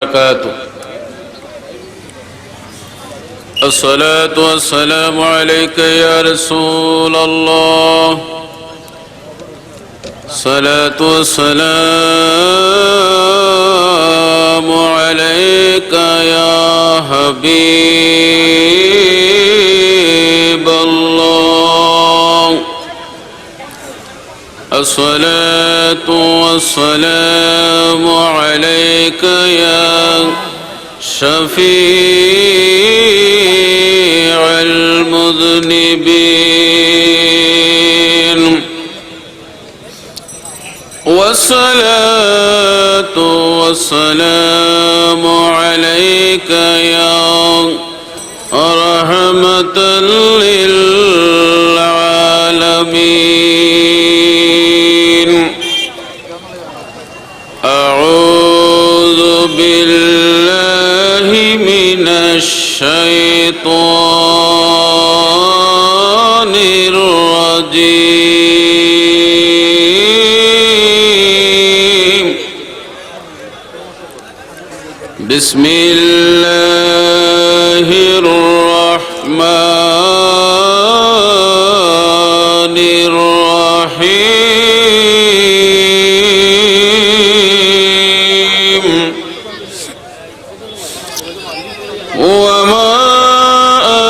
وبركاته. الصلاة والسلام عليك يا رسول الله، الصلاة والسلام عليك يا حبيب الله، الصلاة والسلام عليك يا شفيع المذنبين، والصلاة والسلام عليك يا رحمة للعالمين. أعوذ بالله من الشيطان الرجيم. بسم الله الرحمن الرحيم. وما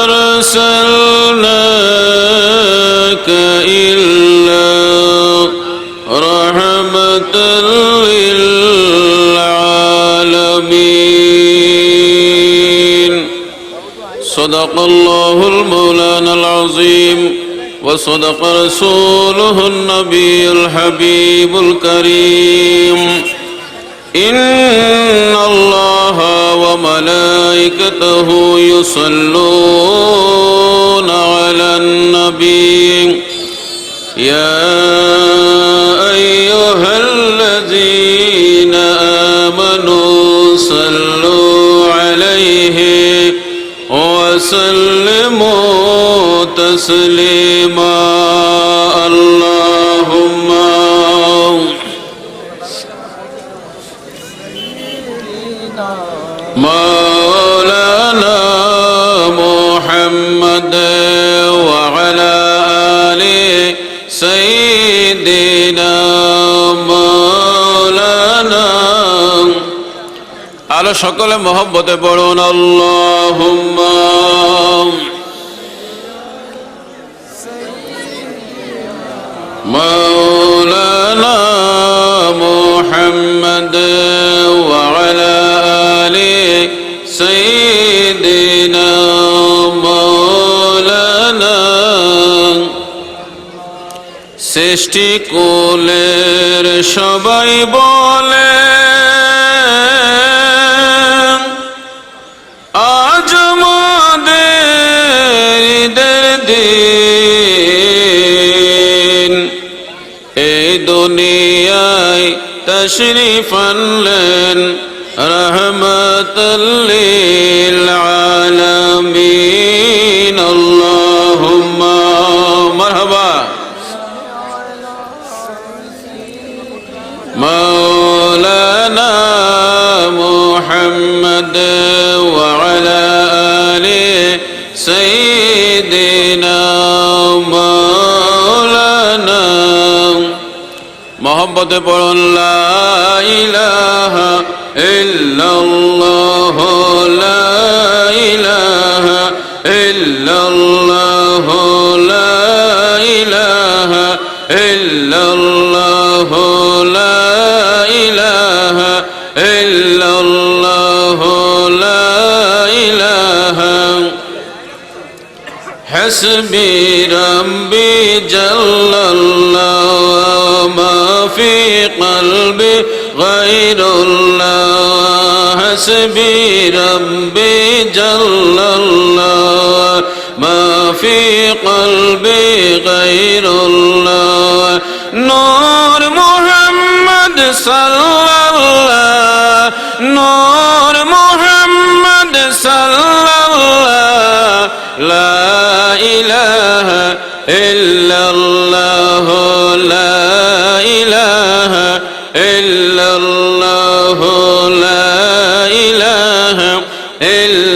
أرسلناك إلا رحمة للعالمين. صدق الله المولانا العظيم، وصدق رسوله النبي الحبيب الكريم. إن الله وملائكته يصلون على النبي يا أيها الذين آمنوا صلوا عليه وسلموا تسليما. اللهم مولانا محمد وعلى آل سيدنا مولانا على شكل محبت بڑون اللهم مولانا محمد وعلى آل سيدنا مولانا সৃষ্টি কুলের সবাই বলে আজ আমাদের দিন এই দুনিয়ায় তশরিফ আনলেন রহমাতাল লিল আলামিন। আল্লাহুম্মা মারহাবা। مولانا محمد وعلى آل سيدنا مولانا محبت پڑھو لا الہ الا اللہ لا الہ الا اللہ لا الہ الا اللہ لا إله إلا الله لا إله. حسبي ربي جل الله ما في قلبي غير الله. حسبي ربي جل الله ما في قلبي غير الله. نور محمد صلى الله، نور محمد صلى الله، لا إله إلا الله لا إله إلا الله لا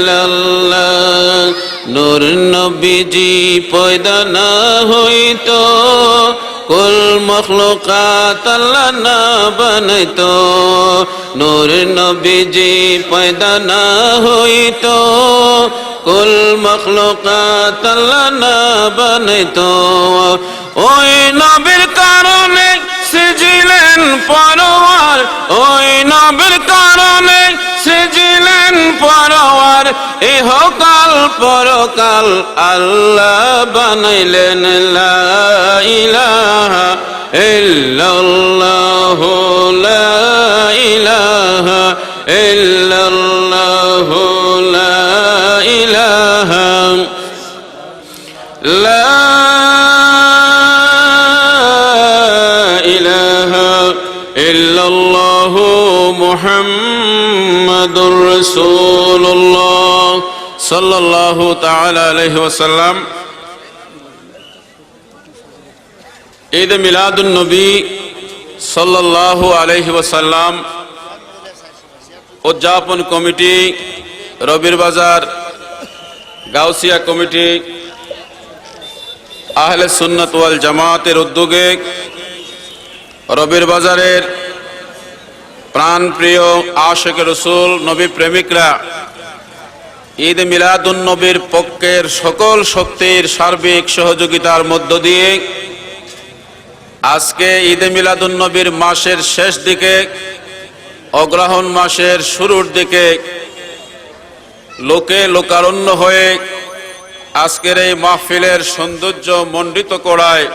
ইল্লাল্লাহ নূর নবীজি পয়দা না হইতো কুল মখলুকাত আল্লাহ না বানাইতো নূর নবীজি পয়দা না হইতো কুল মখলুকাত আল্লাহ না বানাইতো ওই নবীর কারণে সৃজিলেন পরওয়ার ওই নবীর কারণে সৃজিলেন পরওয়ার ইহকাল পরকাল আল্লাহ বানাইলেন লা ইলাহা ইল্লাল্লাহ লা ইলাহা ইল্লাল্লাহ লা ইলাহা লা ইল্লাল্লাহু মুহাম্মাদুর রাসূলুল্লাহ সাল্লাল্লাহু তাআলা আলাইহি ওয়াসাল্লাম। ঈদ মিলাদুন নবী সাল্লাল্লাহু আলাইহি ওয়াসাল্লাম উদযাপন কমিটি, রবির বাজার গাউসিয়া কমিটি, আহলে সুন্নাত ওয়াল জামাতের উদ্যোগে রবির বাজারের প্রাণপ্রিয় আশিক রাসূল নবী প্রেমিকরা ঈদ মিলাদুন নবীর পক্ষের সকল শক্তির সার্বিক সহযোগিতার মধ্য দিয়ে আজকে ঈদ মিলাদুন নবীর মাসের শেষ দিকে, অগ্রহায়ণ মাসের শুরুর দিকে লোকে লোকারণ্য হয়ে আজকের এই মাহফিলের সৌন্দর্য মণ্ডিত করায়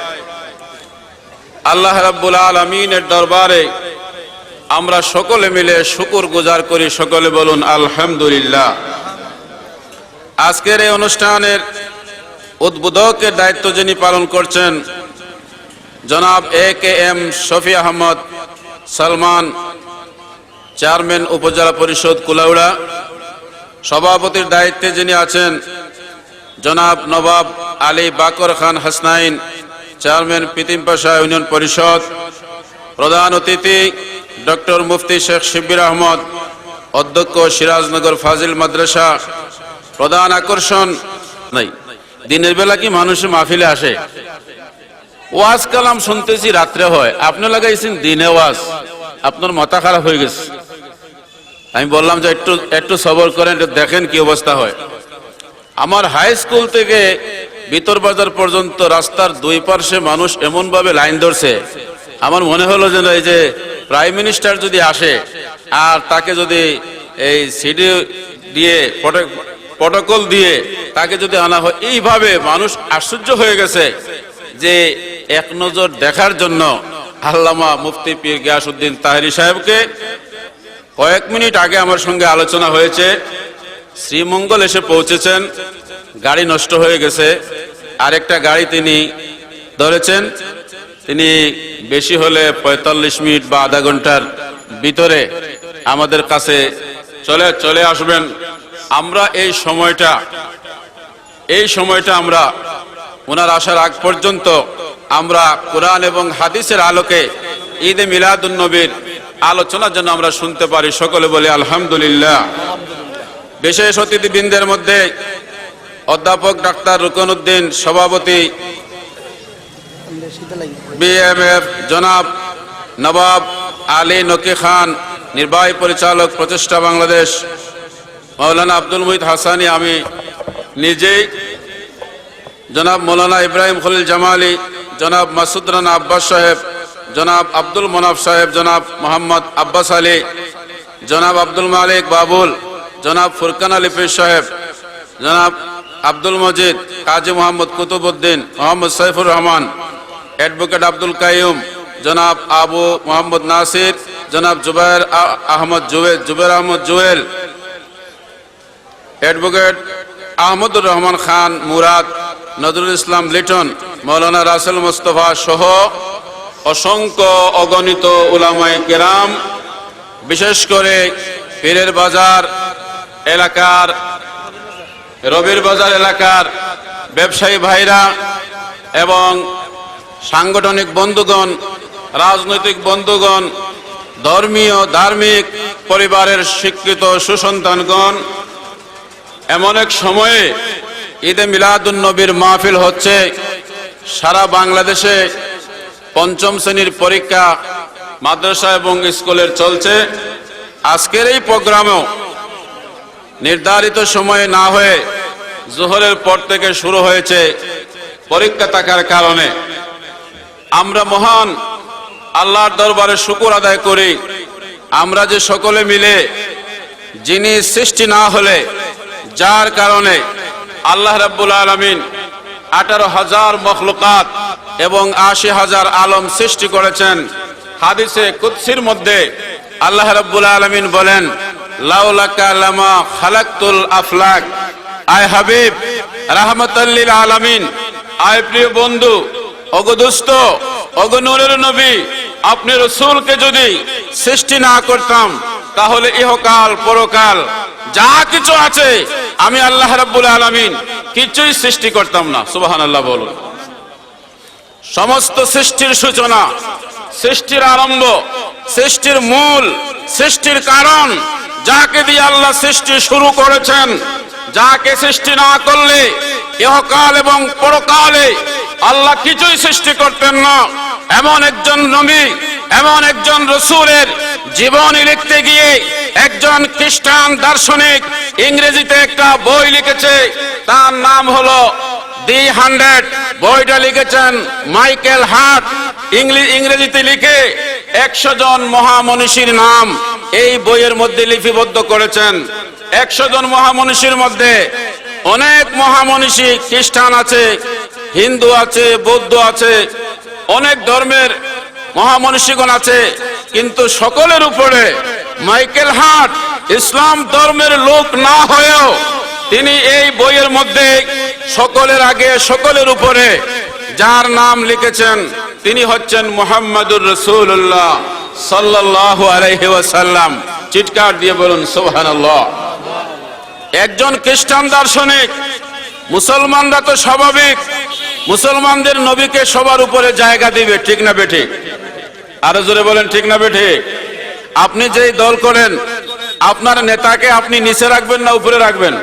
আল্লাহ রাব্বুল আলামিনের দরবারে আমরা সকলে মিলে শুকর গুজার করি। সকলে বলুন আলহামদুলিল্লাহ। আজকের এই অনুষ্ঠানের উদ্বোধকের দায়িত্ব যিনি পালন করছেন জনাব AKM শফি আহমদ সালমান, চেয়ারম্যান উপজেলা পরিষদ কুলাউড়া। সভাপতির দায়িত্বে যিনি আছেন জনাব নবাব আলী বাকর খান হাসনাইন, চেয়ারম্যান পিতিমপাশা ইউনিয়ন পরিষদ। প্রধান অতিথি ডক্টর মুফতি শেখ শিবির আহমদ, অধ্যক্ষ সিরাজনগর ফাজিল মাদ্রাসা। প্রধান আকর্ষণ নাই, দিনের বেলা কি মানুষ মাহফিলে আসে? ওয়াজ কালাম শুনতেছি রাত্রে হয়, আপনি লাগাইছেন দিনে ওয়াজ, আপনার মাথা খারাপ হয়ে গেছে। আমি বললাম যে একটু সবর করেন, দেখেন কি অবস্থা হয়। আমার হাই স্কুল থেকে ভিতর বাজার পর্যন্ত রাস্তার দুই পার্শ্বে মানুষ এমন ভাবে লাইন ধরছে, আমার মনে হলো যে এই যে প্রাইম মিনিস্টার যদি আসে আর তাকে যদি এই সিডি দিয়ে প্রটোকল দিয়ে তাকে যদি আনা হয়, এইভাবে মানুষ আশ্চর্য হয়ে গেছে যে এক নজর দেখার জন্য আল্লামা মুফতি পীর গিয়াসউদ্দিন তাহেরি সাহেবকে কয়েক মিনিট আগে আমার সঙ্গে আলোচনা হয়েছে। শ্রীমঙ্গল এসে পৌঁছেছেন, গাড়ি নষ্ট হয়ে গেছে, আরেকটা গাড়ি তিনি ধরেছেন। তিনি বেশি হলে 45 মিনিট বা আধা ঘন্টার ভিতরে আমাদের কাছে চলে আসবেন। আমরা এই সময়টা আমরা ওনার আসার আগ পর্যন্ত আমরা কোরআন এবং হাদিসের আলোকে ঈদ মিলাদুন নবীর আলোচনার জন্য আমরা শুনতে পারি। সকলে বলি আলহামদুলিল্লাহ। বিশেষ অতিথিবৃন্দের মধ্যে অধ্যাপক ডাক্তার রুকনউদ্দিন, সভাপতি BMF জনাব নবাব আলী নকি খান, নির্বাহী পরিচালক প্রচেষ্টা বাংলাদেশ মাওলানা আব্দুল মুহিত হাসানি, আমি নিজেই, জনাব মৌলানা ইব্রাহিম খলিল জামালি, জনাব মাসুদ রানা আব্বাস সাহেব, জনাব আব্দুল মনাফ সাহেব, জনাব মোহাম্মদ আব্বাস আলী, জনাব আব্দুল মালিক বাবুল, জনাব ফুরকান আলী পীর সাহেব, জনাব আব্দুল মজিদ, কাজী মোহাম্মদ কুতুবউদ্দিন, মোহাম্মদ সাইফুর রহমান, অ্যাডভোকেট আব্দুল কাইয়ুম, জনাব আবু মোহাম্মদ নাসির, জনাব জুবাইর আহমদ জুয়েল, অ্যাডভোকেট আহমদুর রহমান খান মুরাদ, নজরুল ইসলাম লিটন, মৌলানা রাসেল মুস্তফা সহ অসংখ্য অগণিত উলামায়ে কেরাম, বিশেষ করে পীরের বাজার এলাকার, রবির বাজার এলাকার ব্যবসায়ী ভাইরা এবং সাংগঠনিক বন্ধুগণ, রাজনৈতিক বন্ধুগণ, ধার্মিক পরিবারের শিক্ষিত সুসন্তানগণ এমন এক সময়ে ঈদে মিলাদুন নবীর মাহফিল হচ্ছে। সারা বাংলাদেশে পঞ্চম শ্রেণীর পরীক্ষা মাদ্রাসা এবং স্কুলের চলছে। আজকের এই প্রোগ্রামেও নির্ধারিত সময়ে না হয়ে জোহরের পর থেকে শুরু হয়েছে পরীক্ষা থাকার কারণে। আমরা মহান আল্লাহর দরবারে শুকর আদায় করি, আমরা যে সকলে মিলে, যিনি সৃষ্টি না হলে, যার কারণে আল্লাহ রাব্বুল আলামিন 18,000 মখলুকাত এবং 80,000 আলম সৃষ্টি করেছেন। হাদিসে কুদসির মধ্যে আল্লাহ রাব্বুল আলামিন বলেন, লাউলাকা লামা খালাকতুল আফলাক। আয় হাবিব, রাহমাতাল লিল আলামিন, আয় প্রিয় বন্ধু, ওগো দোস্ত, ওগো নূরের নবী, আপনি রাসূলকে যদি সৃষ্টি না করতাম তাহলে ইহকাল পরকাল যা কিছু আছে আমি আল্লাহ রাব্বুল আলামিন কিছুই সৃষ্টি করতাম না। সুবহানাল্লাহ বলুন। সমস্ত সৃষ্টির সূচনা, সৃষ্টির আরম্ভ, সৃষ্টির মূল, সৃষ্টির কারণ, যাকে দিয়ে আল্লাহ সৃষ্টি শুরু করেছেন, যাকে সৃষ্টি না করলে ইহকাল এবং পরকালে আল্লাহ কিছুই সৃষ্টি করতেন না, এমন একজন নবী, এমন একজন রাসূলের জীবনী লিখতে গিয়ে একজন খ্রিস্টান দার্শনিক ইংরেজিতে একটা বই লিখেছে। তার নাম হলো দি 100। বইটা লিখেছেন মাইকেল হার্ট। ইংরেজিতে লিখে 100 জন মহামনীষীর নাম এই বইয়ের মধ্যে লিপিবদ্ধ করেছেন। 100 জন মহামনীষীর মধ্যে অনেক মহামনীষী খ্রিস্টান আছে, হিন্দু আছে, বৌদ্ধ আছে, অনেক ধর্মের মহামনীষীগণ আছে, কিন্তু সকলের উপরে মাইকেল হার্ট ইসলাম ধর্মের লোক না হয়েও তিনি এই বইয়ের মধ্যে সকলের আগে, সকলের উপরে যার নাম লিখেছেন তিনি হচ্ছেন মুহাম্মাদুর রাসূলুল্লাহ সাল্লাল্লাহু আলাইহি ওয়াসাল্লাম। চিৎকার দিয়ে বলুন সুবহানাল্লাহ। একজন খ্রিস্টান দার্শনিক, মুসলমানরা তো স্বাভাবিক মুসলমানদের নবীকে সবার উপরে জায়গা দিবে, ঠিক না বেঠিক? আরো জোরে বলেন ঠিক না বেঠিক? আপনি যেই দল করেন আপনার নেতাকে আপনি নিচে রাখবেন না উপরে রাখবেন?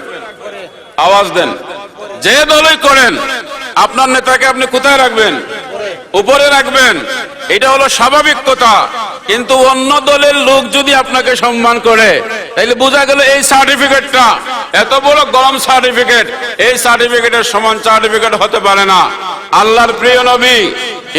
আওয়াজ দেন। যে দলই করেন আপনার নেতাকে আপনি কোথায় রাখবেন? উপরে রাখবেন। এটা হলো স্বাভাবিক কথা। কিন্তু অন্য দলের লোক যদি আপনাকে সম্মান করে তাহলে বোঝা গেল এই সার্টিফিকেটটা এত বড় গরম সার্টিফিকেট, এই সার্টিফিকেটের সমান সার্টিফিকেট হতে পারে না। আল্লাহর প্রিয় নবী,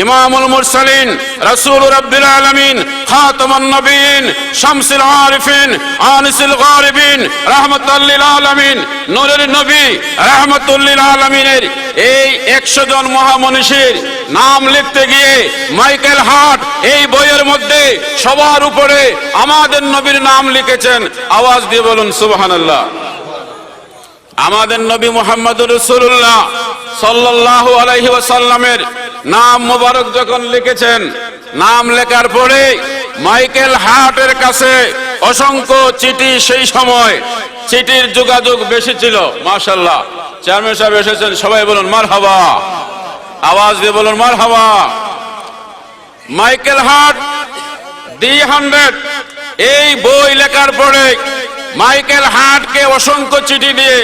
ইমামুল মুরসালিন, রাসূল রাব্বিল আলামিন, খাতামুন নবিয়্যিন, শামসুল আরিফিন, আনিসুল গারিবিন, রাহমাতুল লিল আলামিন, নূরের নবী, রাহমাতুল লিল আলামিনের এই 100 জন মহামনীষীর নাম লিখতে গিয়ে মাইকেল হার্ট এই বইয়ের মধ্যে সবার উপরে আমাদের নবীর নাম লিখেছেন। আওয়াজ দিয়ে বলুন সুবহানাল্লাহ। আমাদের নবী মুহাম্মদুর রাসূলুল্লাহ সাল্লাল্লাহু আলাইহি ওয়াসাল্লামের নাম মোবারক যখন লিখেছেন, নাম লেখার পরে মাইকেল হার্টের কাছে অসংখ্য চিঠি, সেই সময় চিঠির যোগাযোগ বেশি ছিল। মাশাআল্লাহ, চেয়ারম্যান সাহেব এসেছেন, সবাই বলুন মারহাবা। আওয়াজ দিয়ে বলুন মারহাবা। মাইকেল হার্ট দি 100 এই বই লেখার পরে মাইকেল হার্টকে অসংখ্য চিঠি দিয়ে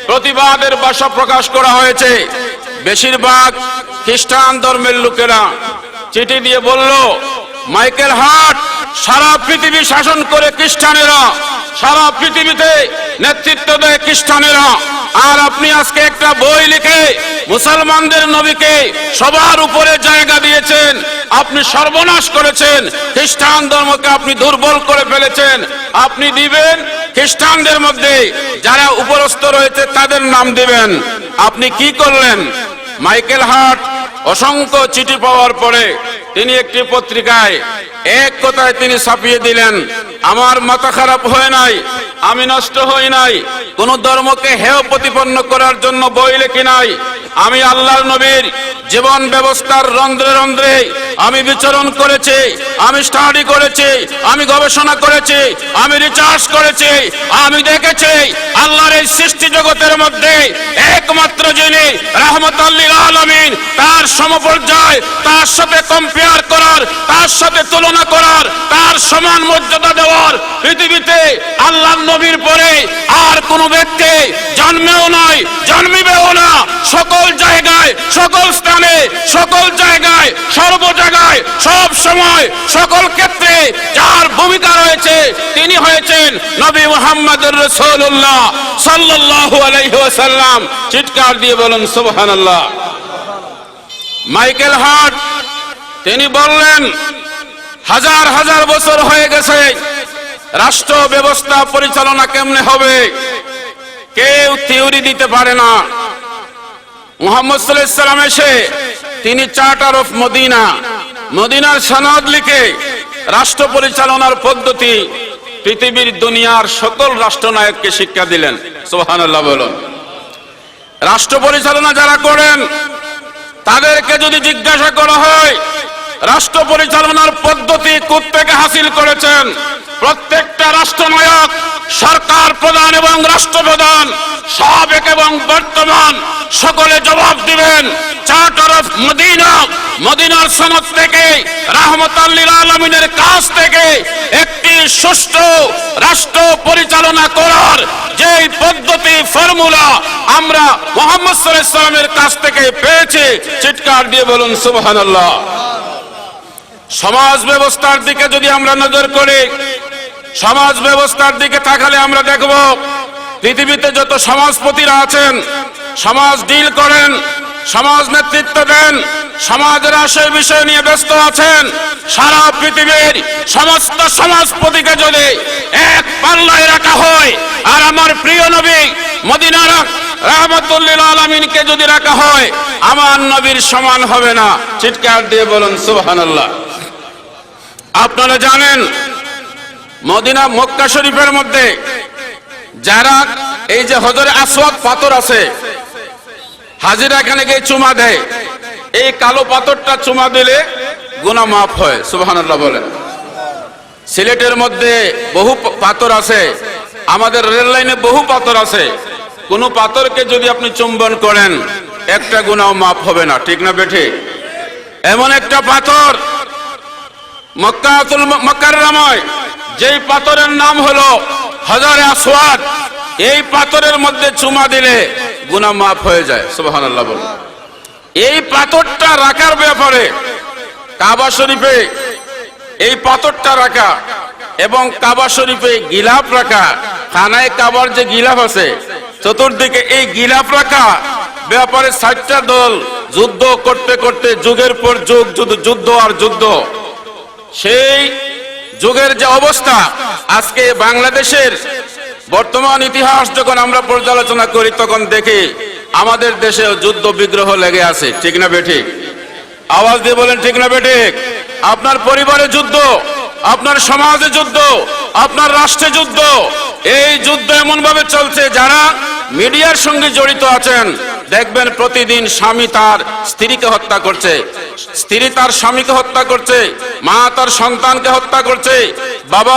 প্রতিবাদের ভাষা প্রকাশ করা হয়েছে। বেশিরভাগ খ্রিস্টান ধর্মের লোকেরা চিঠি দিয়ে বলল, মাইকেল হার্ট সারা পৃথিবী শাসন করে খ্রিস্টানেরা, সারা পৃথিবীতে নেতৃত্ব দেয় খ্রিস্টানেরা, আর আপনি আজকে একটা বই লিখে মুসলমানদের নবীকে সবার উপরে জায়গা দিয়েছেন। আপনি সর্বনাশ করেছেন, খ্রিস্টান ধর্মকে আপনি দুর্বল করে ফেলেছেন। আপনি দিবেন খ্রিস্টানদের মধ্যে যারা উপরস্থ রয়েছে তাদের নাম দিবেন। আপনি কি করলেন? মাইকেল হার্ট অসংখ্য চিঠি পাওয়ার পরে তিনি একটি পত্রিকায় এক কথায় তিনি ছাপিয়ে দিলেন, আমার মাথা খারাপ হয় নাই, আমি নষ্ট হই নাই, কোন ধর্মকে হেয় প্রতিপন্ন করার জন্য বই লিখি নাই। আমি আল্লাহর নবীর জীবন ব্যবস্থার রন্ধ্রে রন্ধ্রে আমি বিচরণ করেছি, আমি স্টাডি করেছি, আমি গবেষণা করেছি, আমি রিসার্চ করেছি। আমি দেখেছি আল্লাহর এই সৃষ্টি জগতের মধ্যে একমাত্র যিনি রাহমাতুল লিল আলামিন, তার সমপর্যায়, তার সাথে কম্পেয়ার করার, তার সাথে তুলনা করার, তার সমান মর্যাদা দেওয়ার পৃথিবীতে আল্লাহর নবীর পরে আর কোনো ব্যক্তি জন্মেও নয়, জন্মিবেও না। সকল জায়গায়, সকল স্থানে, সকল জায়গায়, সর্ব জায়গায়, সব সময়, সকল ক্ষেত্রে যার ভূমিকা রয়েছে তিনি হয়েছেন নবী মুহাম্মদুর রাসূলুল্লাহ সাল্লাল্লাহু আলাইহি ওয়াসাল্লাম। চিৎকার দিয়ে বলুন সুবহানাল্লাহ। মাইকেল হার্ট তিনি বললেন, হাজার হাজার বছর হয়ে গেছে, রাষ্ট্র ব্যবস্থা পরিচালনা কেমনে হবে কেউ থিওরি দিতে পারে না। মুহাম্মদ সাল্লাল্লাহু আলাইহি ওয়াসাল্লাম এসে তিনি চার্টার অফ মদিনা, মদিনার সনদ লিখে রাষ্ট্র পরিচালনার পদ্ধতি পৃথিবীর দুনিয়ার সকল রাষ্ট্রনায়ককে শিক্ষা দিলেন। সুবহানাল্লাহ বলুন। রাষ্ট্র পরিচালনা যারা করেন তাদেরকে যদি জিজ্ঞাসা করা হয় রাষ্ট্র পরিচালনার পদ্ধতি কোত্থেকে হাসিল করেছেন, প্রত্যেকটা রাষ্ট্রনায়ক, সরকার প্রধান এবং রাষ্ট্রপ্রধান, সাবেক এবং বর্তমান, সকলে জবাব দিবেন চার্টার অফ মদিনা, মদিনার সনদ থেকে, রাহমাতাল লিল আলামিনের কাছ থেকে একটি সুষ্ঠু রাষ্ট্র পরিচালনা করার যে পদ্ধতি, ফর্মুলা আমরা মুহাম্মদ সাল্লাল্লাহু আলাইহি ওয়াসাল্লামের কাছ থেকে পেয়েছি। চিৎকার দিয়ে বলুন সুবহানাল্লাহ। সমাজ ব্যবস্থার দিকে যদি আমরা নজর করি, সমাজ ব্যবস্থার দিকে তাকালে আমরা দেখব পৃথিবীতে যত সমাজপতিরা আছেন, সমাজ ডিল করেন, সমাজ নেতৃত্ব দেন, সমাজের আশয় বিষয় নিয়ে ব্যস্ত আছেন, সারা পৃথিবীর সমস্ত সমাজপতিকে যদি এক পাল্লায় রাখা হয় আর আমার প্রিয় নবী মদিনার রাহমাতুল লিল আলামিনকে যদি রাখা হয়, আমার নবীর সমান হবে না। চিৎকার দিয়ে বলুন সুবহানাল্লাহ। আপনারা জানেন মদিনা মক্কা শরীফের মধ্যে যারা এই যে হজরে আসওয়াদ পাথর আছে, হাজিরা এখানে গিয়ে চুমা দেয়, এই কালো পাথরটা চুমা দিলে গুনাহ মাফ হয়। সুবহানাল্লাহ বলেন। সিলেটের মধ্যে বহু পাথর আছে, আমাদের রেল লাইনে বহু পাথর আছে, কোন পাথরকে যদি আপনি চুম্বন করেন একটা গুনাহ মাফ হবে না, ঠিক না বেঠে? এমন একটা পাথর মক্কাতুল মুকাররমায়, যেই পাথরের নাম হলো হজরে আসওয়াদ, এই পাথরের মধ্যে চুমা দিলে গুনাহ মাফ হয়ে যায়। সুবহানাল্লাহ বলুন। এই পাথরটা রাখার ব্যাপারে কাবা শরীফে এই পাথরটা রাখা এবং কাবা শরীফে গিলাফ রাখা, খানায় কাবার যে গিলাফ আছে চতুর্দিকে এই গিলাফ রাখা ব্যাপারে 60টা দল যুদ্ধ করতে করতে যুগের পর যুগ যুদ্ধ আর যুদ্ধ, সেই যুগের যে অবস্থা আজকে বাংলাদেশের বর্তমান ইতিহাস যখন আমরা পর্যালোচনা করি তখন দেখি আমাদের দেশে যুদ্ধ বিগ্রহ লেগে আছে, ঠিক না বেঠিক? আওয়াজ দিয়ে বলেন ঠিক না বেঠিক? আপনার পরিবারে যুদ্ধ, আপনার সমাজে যুদ্ধ, আপনার রাষ্ট্রে যুদ্ধ। এই যুদ্ধ এমন ভাবে চলছে, যারা মিডিয়ার সঙ্গে জড়িত আছেন দেখবেন প্রতিদিন স্বামী তার স্ত্রীকে হত্যা করছে, স্ত্রী তার স্বামীকে হত্যা করছে, মা তার সন্তানকে হত্যা করছে, বাবা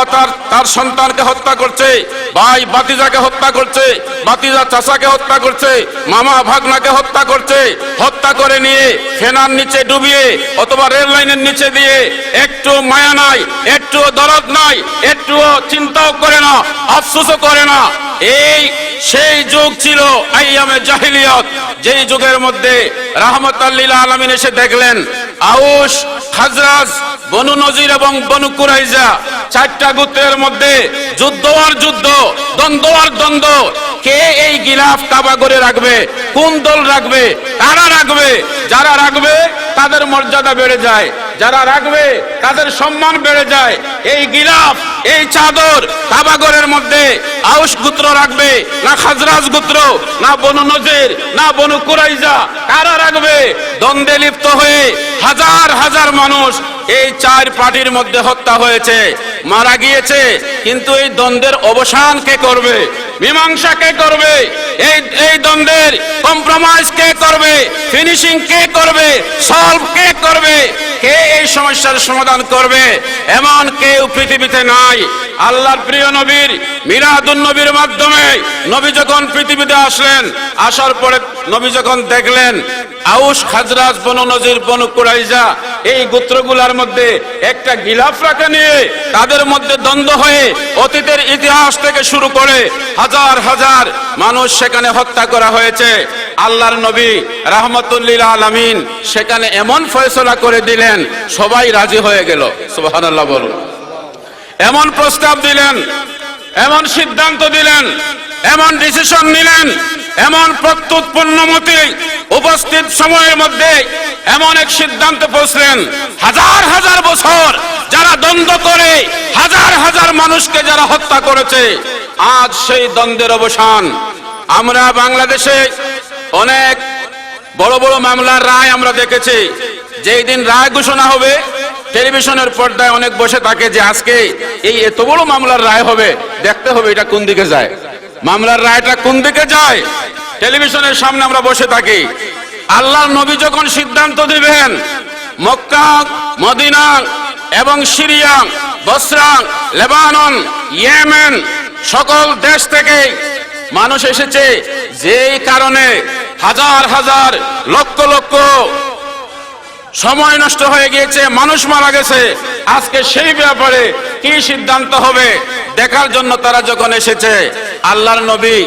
তার সন্তানকে হত্যা করছে, ভাই ভাতিজাকে হত্যা করছে, ভাতিজা চাচাকে হত্যা করছে, মামা ভাগনাকে হত্যা করছে। হত্যা করে নিয়ে ফেনার নিচে ডুবিয়ে অথবা রেল লাইনের নিচে দিয়ে একটু মায়া নাই, একটু দরদ নাই, একটু চিন্তাও করে না, আফসোসও করে না। এই সেই যুগ ছিল আইয়ামে জাহিলিয়ত, যেই যুগের মধ্যে রাহমাতাল লিল আলামিন এসে দেখলেন আউস, খাজরাজ, বনু নজির এবং বনু কুরাইজা, 4টা গোত্রের মধ্যে যুদ্ধ আর যুদ্ধ, দ্বন্দ্ব আর দ্বন্দ্ব। কে এই গিলাফ কাবা করে রাখবে, কোন দল রাখবে, কারা রাখবে? যারা রাখবে তাদের মর্যাদা বেড়ে যায়, যারা রাখবে তাদের সম্মান বেড়ে যায়। এই গিলাফ, এই চাদর কাবাগরের মধ্যে আউস গোত্র রাখবে না খাজরাজ গোত্র, না বনু নজির, না বনু কুরাইজা, কারা রাখবে? দ্বন্দ্বে লিপ্ত হয়ে হাজার হাজার মানুষ এই 4 পার্টির মধ্যে হত্যা হয়েছে, মারা গিয়েছে। কিন্তু এই দ্বন্দ্বের অবসান কে করবে? মীমাংসা কে করবে? এই দ্বন্দ্বের কম্প্রোমাইজ কে করবে? ফিনিশিং কে করবে? সলভ কে করবে? কে এই সমস্যার সমাধান করবে? এমন কেউ পৃথিবীতে নাই। আল্লাহর প্রিয় নবীর মিলাদুন নবীর মাধ্যমে নবী যখন পৃথিবীতে আসলেন, আসার পরে নবী যখন দেখলেন আউস, খাজরাজ, বনু নজির, বনু কুরাইজা এই গোত্রগুলার মদিনার মধ্যে একটা গিলাফ রাখা নিয়ে তাদের মধ্যে দ্বন্দ্ব হয়ে অতীতের ইতিহাস থেকে শুরু করে হাজার হাজার মানুষ সেখানে হত্যা করা হয়েছে। আল্লাহর নবী রাহমাতুল্লিল আলামিন সেখানে এমন ফয়সালা করে দিলেন, সবাই রাজি হয়ে গেল। সুবহানাল্লাহ বলুন। এমন প্রস্তাব দিলেন, এমন সিদ্ধান্ত দিলেন, এমন ডিসিশন নিলেন, এমন প্রত্যুৎপন্নমতি উপস্থিত সময়ের মধ্যে এমন এক সিদ্ধান্তে পৌঁছলেন, হাজার হাজার বছর যারা দ্বন্দ্ব করে হাজার হাজার মানুষকে যারা হত্যা করেছে, আজ সেই দ্বন্দ্বের অবসান। আমরা বাংলাদেশে অনেক বড় বড় মামলার রায় আমরা দেখেছি। যেই দিন রায় ঘোষণা হবে টেলিভিশনের পর্দায় অনেক বসে থাকে যে আজকে এই এত বড় মামলার রায় হবে, দেখতে হবে এটা কোন দিকে যায়, মামলার রায়টা কোন দিকে যায়। টেলিভিশনের সামনে আমরা বসে থাকি। আল্লাহর নবী যখন সিদ্ধান্ত দিবেন, মক্কা, মদিনা এবং সিরিয়া, বসরা, লেবানন, ইয়েমেন সকল দেশ থেকে মানুষ এসেছে, যেই কারণে হাজার হাজার লক্ষ লক্ষ সময় নষ্ট হয়ে গিয়েছে, মানুষ মারা গেছে। আজকে সেই ব্যাপারে কি সিদ্ধান্ত হবে দেখার জন্য তারা যখন এসেছে, আল্লাহর নবী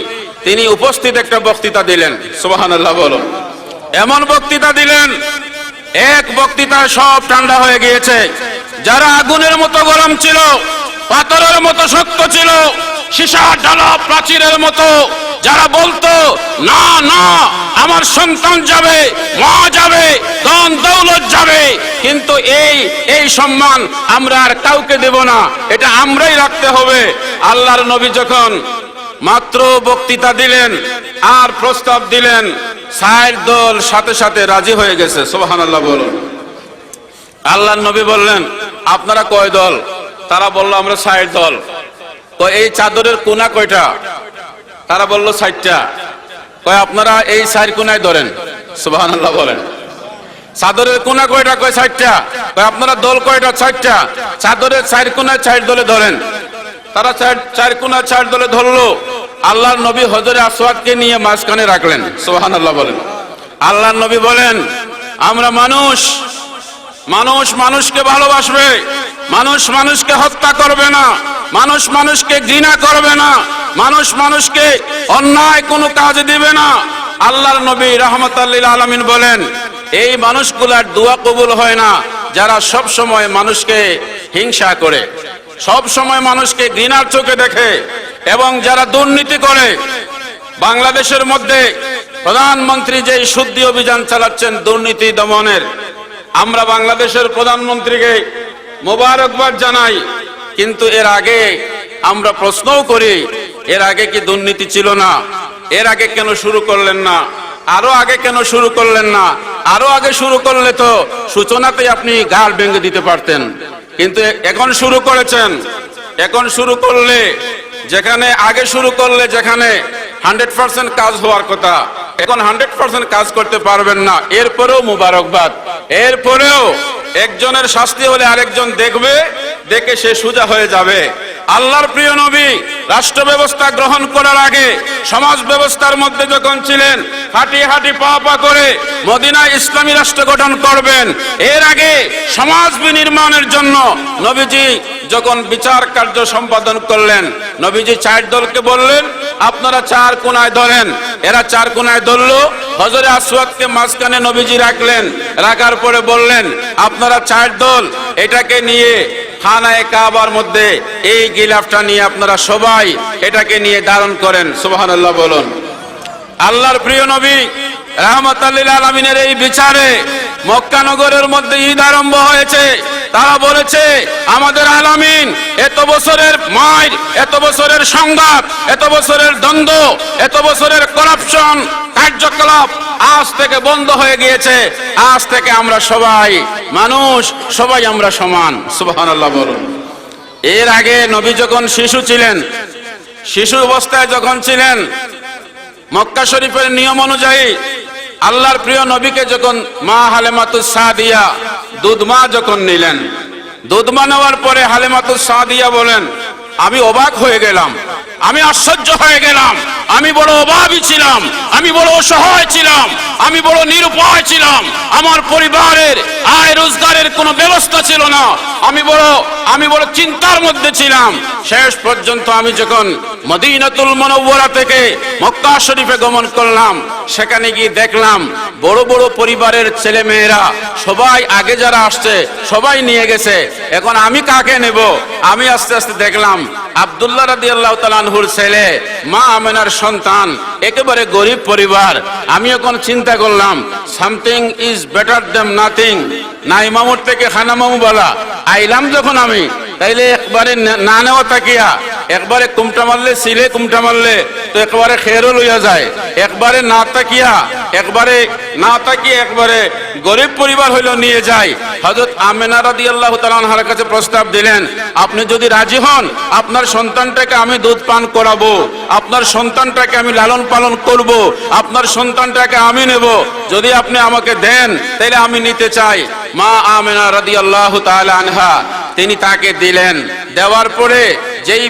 তিনি উপস্থিত একটা বক্তৃতা দিলেন। সুবহানাল্লাহ বলুন। এমন বক্তৃতা দিলেন, এক বক্তৃতায় সব ঠান্ডা হয়ে গিয়েছে। যারা আগুনের মতো গরম ছিল, পাথরের মতো শক্ত ছিল, সীসা ঢালা প্রাচীরের মতো যারা বলতো না না আমার সন্তান যাবে, মা যাবে, ধন দৌলত যাবে, কিন্তু এই সম্মান আমরা আর কাউকে দেব না, এটা আমরাই রাখতে হবে। আল্লাহর নবী যখন মাত্র বক্তৃতা দিলেন আর প্রস্তাব দিলেন, ৬০ দল সাথে সাথে রাজি হয়ে গেছে। সুবহানাল্লাহ বলুন। আল্লাহর নবী বললেন, আপনারা কয় দল? তারা বলল আমরা ৬০ দল। তো এই চাদরের কোনা কয়টা? তারা বলল ৬০টা। কয় আপনারা এই ৪ কোনায় ধরেন। সুবহানাল্লাহ বলেন। চাদরের কোনা কয়টা? কয় ৬০টা। কয় আপনারা দল কয়টা? ৬০টা। চাদরের ৪ কোনায় ৬০ দলে ধরেন। তারা ৪ কোনায় ৬০ দলে ধরলো। আল্লাহর নবী হজরে আসওয়াদকে নিয়ে মাঝখানে রাখলেন। সুবহানাল্লাহ বলেন। আল্লাহর নবী বলেন, আমরা মানুষ, মানুষ মানুষকে ভালোবাসবে, মানুষ মানুষকে হত্যা করবে না, মানুষ মানুষকে ঘৃণা করবে না, মানুষ মানুষকে অন্যায় কোনো কাজ দিবে না। আল্লাহর নবী রাহমাতুল লিল আলামিন বলেন, এই মানুষগুলার দোয়া কবুল হয় না যারা সব সময় মানুষকে হিংসা করে, সব সময় মানুষকে ঘৃণার চোখে দেখে এবং যারা দুর্নীতি করে। বাংলাদেশের মধ্যে প্রধানমন্ত্রী যে শুদ্ধি অভিযান চালাচ্ছেন দুর্নীতি দমনের, আমরা বাংলাদেশের প্রধানমন্ত্রীকে মোবারকবাদ জানাই, কিন্তু এর আগে আমরা প্রশ্নও করি, এর আগে কি দুর্নীতি ছিল না? এর আগে কেন শুরু করলেন না? আরো আগে কেন শুরু করলেন না? আরো আগে শুরু করলে তো সূচনাতেই আপনি গাল ভেঙে দিতে পারতেন, কিন্তু এখন শুরু করেছেন। এখন শুরু করলে যেখানে আগে শুরু করলে যেখানে 100% কাজ হওয়ার কথা, এখন 100% কাজ করতে পারবেন না। এরপরেও মুবারকবাদ। এরপরেও একজনের শাস্তি হলে আরেকজন দেখবে, দেখে সে সোজা হয়ে যাবে। আল্লাহর প্রিয় নবী রাষ্ট্র ব্যবস্থা গ্রহণ করার আগে সমাজ ব্যবস্থার মধ্যে যখন ছিলেন, হাঁটি হাঁটি পা পা করে মদিনায় ইসলামী রাষ্ট্র গঠন করবেন। এর আগে সমাজ বিনির্মাণের জন্য নবীজি যখন বিচার কার্য সম্পাদন করলেন, নবীজি ৪ দলকে বললেন আপনারা ৪ কোনায় ধরেন। এরা ৪ কোনায় ধরলো। হজরে আসওয়াদকে মাঝখানে নবীজি রাখলেন। রাখার পরে বললেন আপনারা ৪ দল, এটাকে নিয়ে খানায়ে কাবার মধ্যে এই গিলাফটা নিয়ে আপনারা সবাই এটাকে নিয়ে ধারণ করেন। সুবহানাল্লাহ বলুন। আল্লাহর প্রিয় নবী রাহমাতুল লিল আলামিনের এই বিচারে মক্কা নগরের মধ্যে ঈদ আরম্ভ হয়েছে। তারা বলেছে আমাদের আলামিন এত বছরের মার, এত বছরের সংঘাত, এত বছরের দ্বন্দ্ব, এত বছরের করাপশন কার্যকলাপ আজ থেকে বন্ধ হয়ে গিয়েছে। আজ থেকে আমরা সবাই মানুষ, সবাই আমরা সমান। সুবহানাল্লাহ বলুন। এর আগে নবী যখন শিশু ছিলেন, শিশু অবস্থায় যখন ছিলেন, মক্কা শরীফের নিয়ম অনুযায়ী আল্লাহর প্রিয় নবীকে যখন মা হালিমাতুস সাদিয়া দুধমা যখন নিলেন, দুধমা নেওয়ার পরে হালিমাতুস সাদিয়া বলেন আমি অবাক হয়ে গেলাম, আমি আশ্চর্য হয়ে গেলাম। আমি বড় অভাবী ছিলাম, আমি বড় অসহায় ছিলাম, আমি বড় নিরুপায় ছিলাম। আমার পরিবারের আয় রোজগারের কোনো ব্যবস্থা ছিল না। আমি বড় চিন্তার মধ্যে ছিলাম। শেষ পর্যন্ত আমি যখন মদিনাতুল মুনাওয়ারা থেকে মক্কা শরীফে গমন করলাম, সেখানে গিয়ে দেখলাম বড় বড় পরিবারের ছেলে মেয়েরা সবাই আগে যারা আসছে সবাই নিয়ে গেছে। এখন আমি কাকে নেব? আমি আস্তে আস্তে দেখলাম আব্দুল্লাহ রাদিয়াল্লাহু তাআলা আনহুর ছেলে, মা আমেনার সন্তান, একেবারে গরিব পরিবার। আমি এখন চিন্তা করলাম something is better than nothing. না ইমামুর থেকে খানা মামু বলা আইলাম যখন আমি, তাইলে একবারে না নেওয়া তাকিয়া একবারে কুমটা মারলে সিলে কুমটা মারলে তো একবারে খেরও লইয়া যায়। একবারে না তাকিয়া একবারে গরিব পরিবার হইল নিয়ে যায়। হযরত আমেনা রাদিয়াল্লাহু তাআলা আনহার কাছে প্রস্তাব দিলেন, আপনি যদি রাজি হন আপনার সন্তানটাকে আমি দুধ পান করাবো, আপনার সন্তানটাকে আমি লালন পালন করব, আপনার সন্তানটাকে আমি নেব। যদি আপনি আমাকে দেন তাহলে আমি নিতে চাই। মা আমেনা রাদিয়াল্লাহু তাআলা আনহা তিনি তাকে দিলেন। দেওয়ার পরে যেই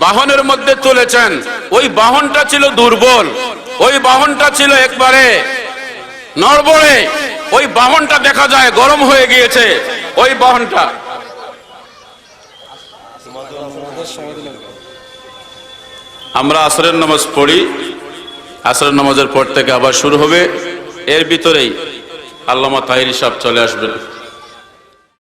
বাহনের মধ্যে তুলেছেন ওই বাহনটা ছিল দুর্বল, ওই বাহনটা ছিল একবারে নড়বড়ে, ওই বাহনটা দেখা যায় গরম হয়ে গিয়েছে। ওই বাহনটা আমরা আসরের নামাজ পড়ি, আসরের নামাজের পর থেকে আবার শুরু হবে। এর ভিতরেই আল্লামা তাহিরি সাহেব চলে আসবেন।